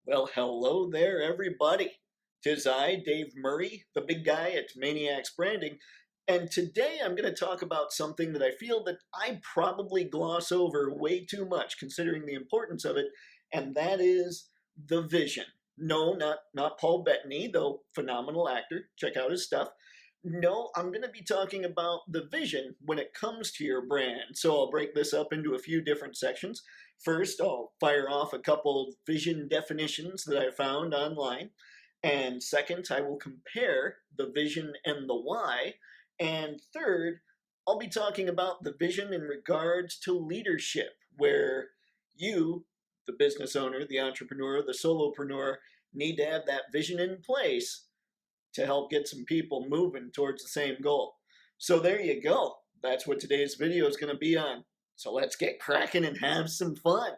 Well, hello there, everybody. 'Tis I, Dave Murray, the big guy at Mayniax Branding, and today I'm going to talk about something that I feel that I probably gloss over way too much, considering the importance of it, and that is the vision. No, not Paul Bettany, though phenomenal actor. Check out his stuff. No, I'm going to be talking about the vision when it comes to your brand. So I'll break this up into a few different sections. First, I'll fire off a couple vision definitions that I found online. And second, I will compare the vision and the why. And third, I'll be talking about the vision in regards to leadership, where you, the business owner, the entrepreneur, the solopreneur, need to have that vision in place to help get some people moving towards the same goal. So there you go. That's what today's video is going to be on. So let's get cracking and have some fun.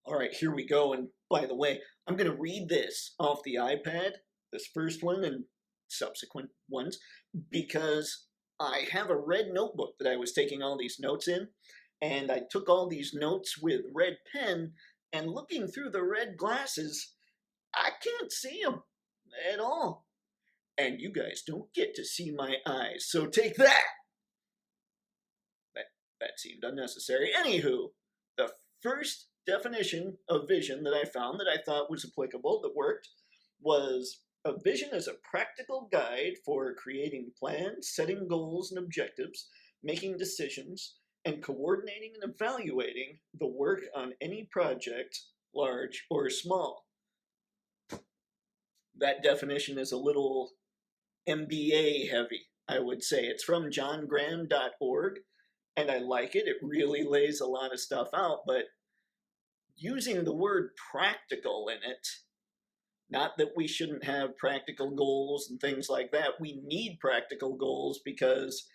All right, here we go. And by the way, I'm going to read this off the iPad, this first one and subsequent ones, because I have a red notebook that I was taking all these notes in. And I took all these notes with red pen, and looking through the red glasses, I can't see them at all. And you guys don't get to see my eyes, so take that! That seemed unnecessary. Anywho, the first definition of vision that I found that I thought was applicable, that worked, was a vision as a practical guide for creating plans, setting goals and objectives, making decisions, and coordinating and evaluating the work on any project, large or small. That definition is a little MBA heavy, I would say. It's from johngraham.org, and I like it. It really lays a lot of stuff out, but using the word practical in it, not that we shouldn't have practical goals and things like that. We need practical goals because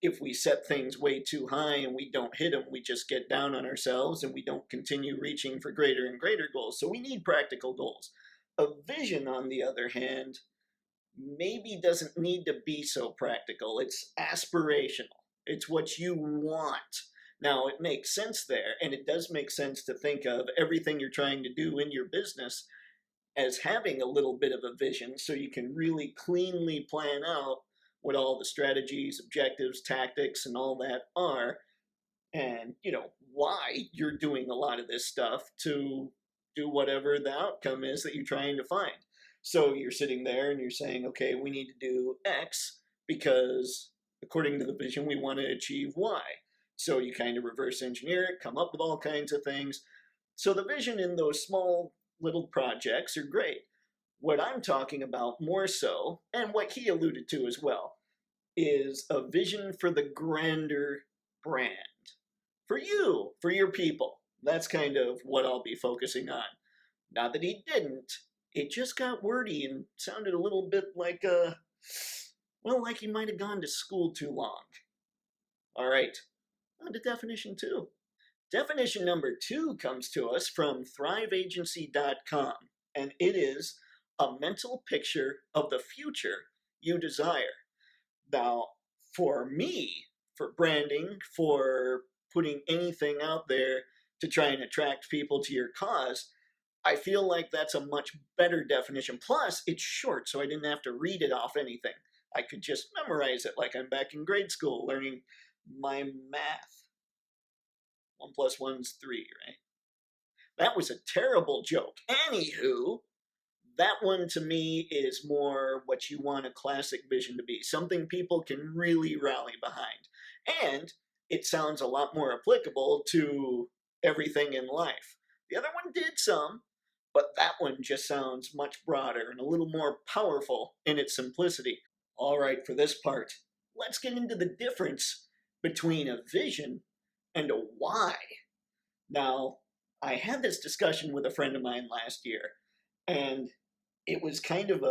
if we set things way too high and we don't hit them, we just get down on ourselves and we don't continue reaching for greater and greater goals. So we need practical goals. A vision, on the other hand, maybe doesn't need to be so practical. It's aspirational. It's what you want. Now, it makes sense there, and it does make sense to think of everything you're trying to do in your business as having a little bit of a vision so you can really cleanly plan out what all the strategies, objectives, tactics, and all that are, and, why you're doing a lot of this stuff to do whatever the outcome is that you're trying to find. So you're sitting there and you're saying, okay, we need to do X because according to the vision, we want to achieve Y. So you kind of reverse engineer it, come up with all kinds of things. So the vision in those small little projects are great. What I'm talking about more so, and what he alluded to as well, is a vision for the grander brand. For you, for your people. That's kind of what I'll be focusing on. Not that he didn't. It just got wordy and sounded a little bit like like he might have gone to school too long. All right, on to definition 2. Definition number 2 comes to us from thriveagency.com, and it is a mental picture of the future you desire. Now, for me, for branding, for putting anything out there to try and attract people to your cause, I feel like that's a much better definition. Plus, it's short, so I didn't have to read it off anything. I could just memorize it like I'm back in grade school learning my math. 1 plus 1's 3, right? That was a terrible joke. Anywho, that one to me is more what you want a classic vision to be. Something people can really rally behind. And it sounds a lot more applicable to everything in life. The other one did some, but that one just sounds much broader and a little more powerful in its simplicity. All right, for this part, let's get into the difference between a vision and a why. Now, I had this discussion with a friend of mine last year, and it was kind of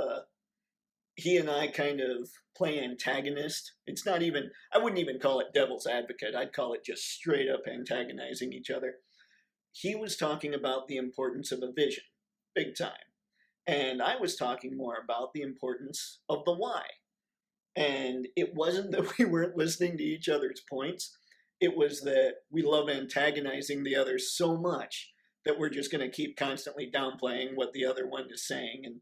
he and I kind of play antagonist. It's not even, I wouldn't even call it devil's advocate. I'd call it just straight up antagonizing each other. He was talking about the importance of a vision, big time. And I was talking more about the importance of the why. And it wasn't that we weren't listening to each other's points. It was that we love antagonizing the other so much that we're just going to keep constantly downplaying what the other one is saying. And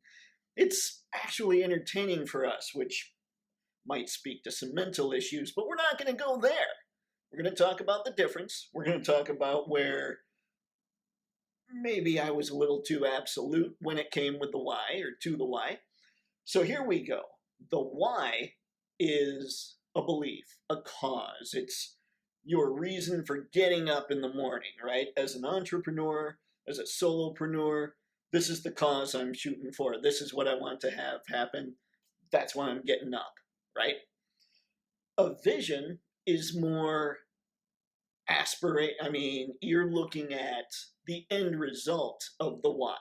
it's actually entertaining for us, which might speak to some mental issues, but we're not going to go there. We're going to talk about the difference. We're going to talk about where maybe I was a little too absolute when it came with the why or to the why. So here we go. The why is a belief, a cause. It's your reason for getting up in the morning, right? As an entrepreneur, as a solopreneur, this is the cause I'm shooting for. This is what I want to have happen. That's why I'm getting up, right? A vision is more you're looking at the end result of the why.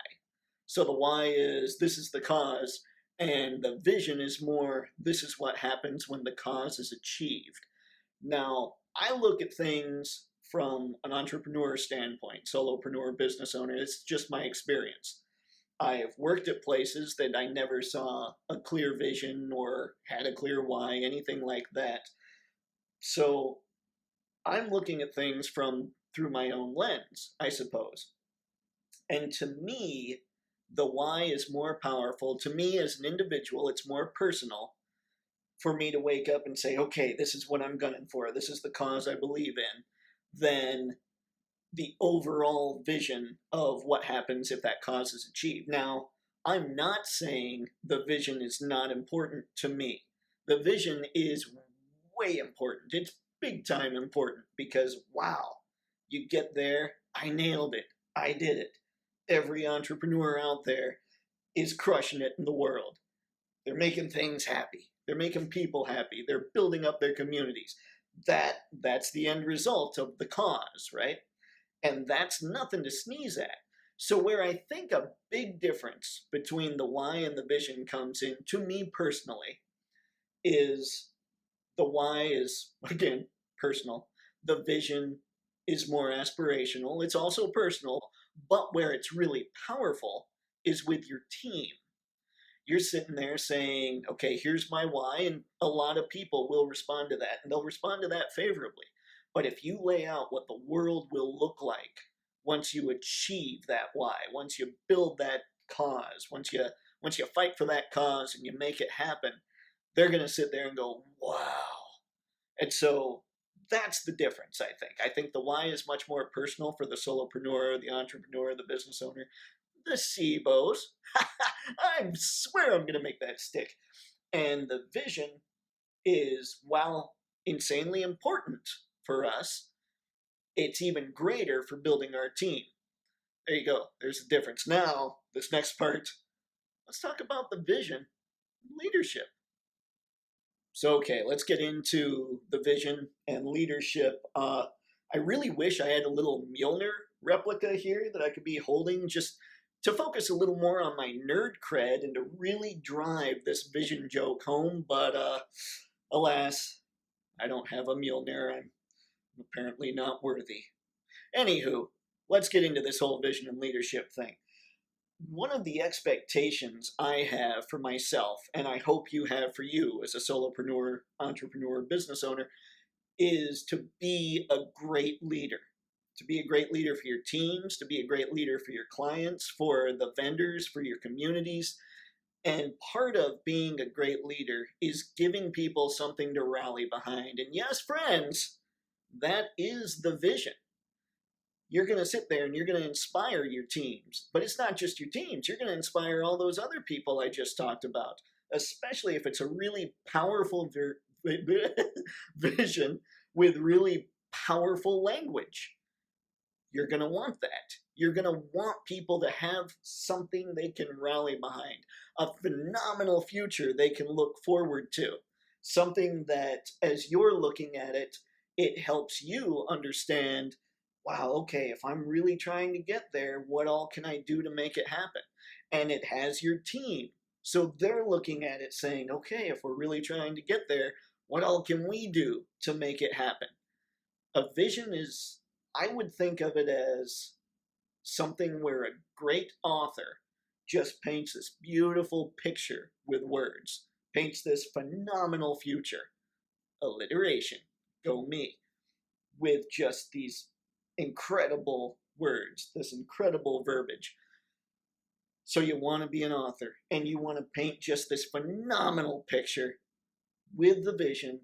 So the why is this is the cause, and the vision is more this is what happens when the cause is achieved. Now, I look at things from an entrepreneur standpoint, solopreneur, business owner. It's just my experience. I have worked at places that I never saw a clear vision or had a clear why, anything like that. So I'm looking at things through my own lens, I suppose. And to me, the why is more powerful. To me, as an individual, it's more personal for me to wake up and say, okay, this is what I'm gunning for. This is the cause I believe in, than the overall vision of what happens if that cause is achieved. Now, I'm not saying the vision is not important to me. The vision is way important. It's big time important because, wow, you get there, I nailed it, I did it. Every entrepreneur out there is crushing it in the world. They're making things happy. They're making people happy. They're building up their communities. That's the end result of the cause, right? And that's nothing to sneeze at. So where I think a big difference between the why and the vision comes in, to me personally, is the why is, again, personal. The vision is more aspirational. It's also personal, but where it's really powerful is with your team. You're sitting there saying, okay, here's my why, and a lot of people will respond to that, and they'll respond to that favorably. But if you lay out what the world will look like once you achieve that why, once you build that cause, once you fight for that cause and you make it happen, they're going to sit there and go, wow. And so that's the difference, I think. I think the why is much more personal for the solopreneur, the entrepreneur, the business owner, the SIBOs. I swear I'm going to make that stick. And the vision is, while insanely important for us, it's even greater for building our team. There you go. There's the difference. Now, this next part, let's talk about the vision, leadership. So, okay, let's get into the vision and leadership. I really wish I had a little Mjolnir replica here that I could be holding just to focus a little more on my nerd cred and to really drive this vision joke home. But alas, I don't have a Mjolnir. I'm apparently not worthy. Anywho, let's get into this whole vision and leadership thing. One of the expectations I have for myself, and I hope you have for you as a solopreneur, entrepreneur, business owner, is to be a great leader. To be a great leader for your teams, to be a great leader for your clients, for the vendors, for your communities. And part of being a great leader is giving people something to rally behind. And yes, friends, that is the vision. You're going to sit there and you're going to inspire your teams. But it's not just your teams. You're going to inspire all those other people I just talked about, especially if it's a really powerful vision with really powerful language. You're going to want that. You're going to want people to have something they can rally behind, a phenomenal future they can look forward to, something that as you're looking at it, it helps you understand, wow, okay, if I'm really trying to get there, what all can I do to make it happen? And it has your team. So they're looking at it saying, okay, if we're really trying to get there, what all can we do to make it happen? A vision is, I would think of it as something where a great author just paints this beautiful picture with words, paints this phenomenal future. Alliteration, go me, with just these incredible words, this incredible verbiage. So you want to be an author and you want to paint just this phenomenal picture with the vision,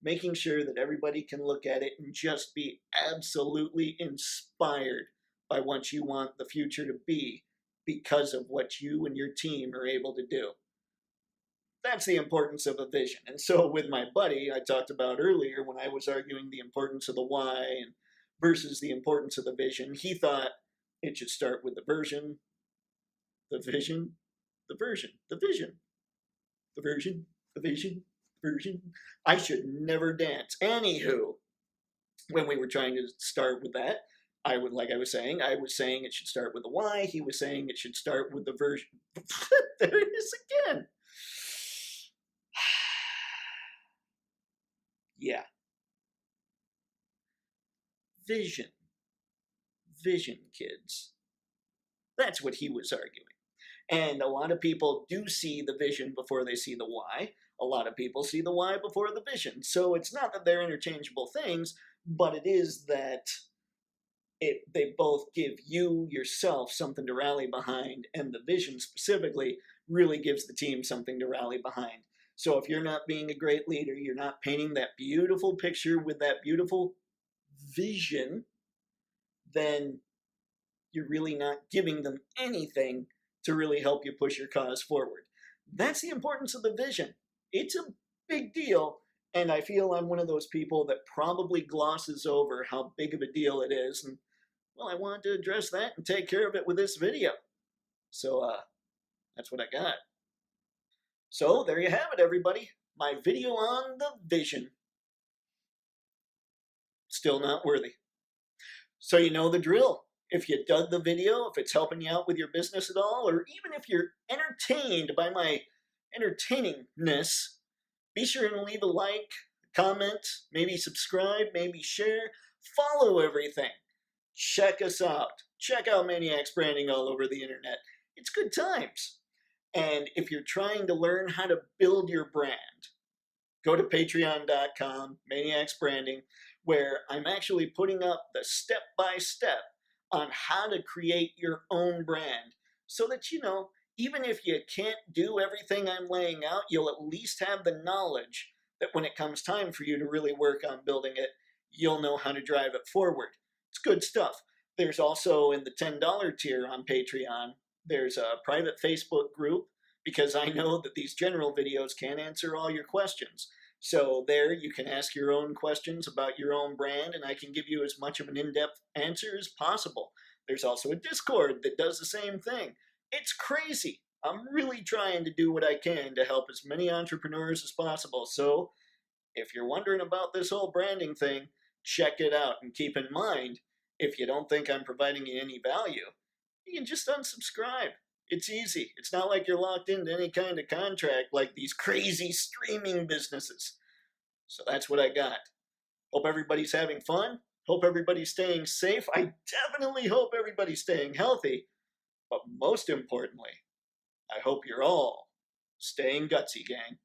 making sure that everybody can look at it and just be absolutely inspired by what you want the future to be because of what you and your team are able to do. That's the importance of a vision. And so with my buddy, I talked about earlier when I was arguing the importance of the why and versus the importance of the vision, he thought it should start with the version, the vision, the version, the vision, the version, the vision, version. I should never dance. Anywho, when we were trying to start with that, I was saying it should start with the why. He was saying it should start with the version. There it is again. Yeah. Vision. Vision, kids. That's what he was arguing. And a lot of people do see the vision before they see the why. A lot of people see the why before the vision. So it's not that they're interchangeable things, but it is that they both give you, yourself, something to rally behind, and the vision specifically really gives the team something to rally behind. So if you're not being a great leader, you're not painting that beautiful picture with that beautiful vision, then you're really not giving them anything to really help you push your cause forward. That's the importance of the vision. It's a big deal, and I feel I'm one of those people that probably glosses over how big of a deal it is. And well, I wanted to address that and take care of it with this video. So that's what I got. So there you have it, everybody. My video on the vision. Still not worthy. So you know the drill. If you dug the video, if it's helping you out with your business at all, or even if you're entertained by my entertainingness, be sure and leave a like, comment, maybe subscribe, maybe share, follow everything. Check us out. Check out Mayniax branding all over the internet. It's good times. And if you're trying to learn how to build your brand, go to patreon.com, Mayniax branding, where I'm actually putting up the step-by-step on how to create your own brand so that, even if you can't do everything I'm laying out, you'll at least have the knowledge that when it comes time for you to really work on building it, you'll know how to drive it forward. It's good stuff. There's also in the $10 tier on Patreon, there's a private Facebook group because I know that these general videos can't answer all your questions. So there you can ask your own questions about your own brand and I can give you as much of an in-depth answer as possible. There's also a Discord that does the same thing. It's crazy. I'm really trying to do what I can to help as many entrepreneurs as possible. So if you're wondering about this whole branding thing, check it out and keep in mind, if you don't think I'm providing you any value, you can just unsubscribe. It's easy. It's not like you're locked into any kind of contract like these crazy streaming businesses. So that's what I got. Hope everybody's having fun. Hope everybody's staying safe. I definitely hope everybody's staying healthy. But most importantly, I hope you're all staying gutsy, gang.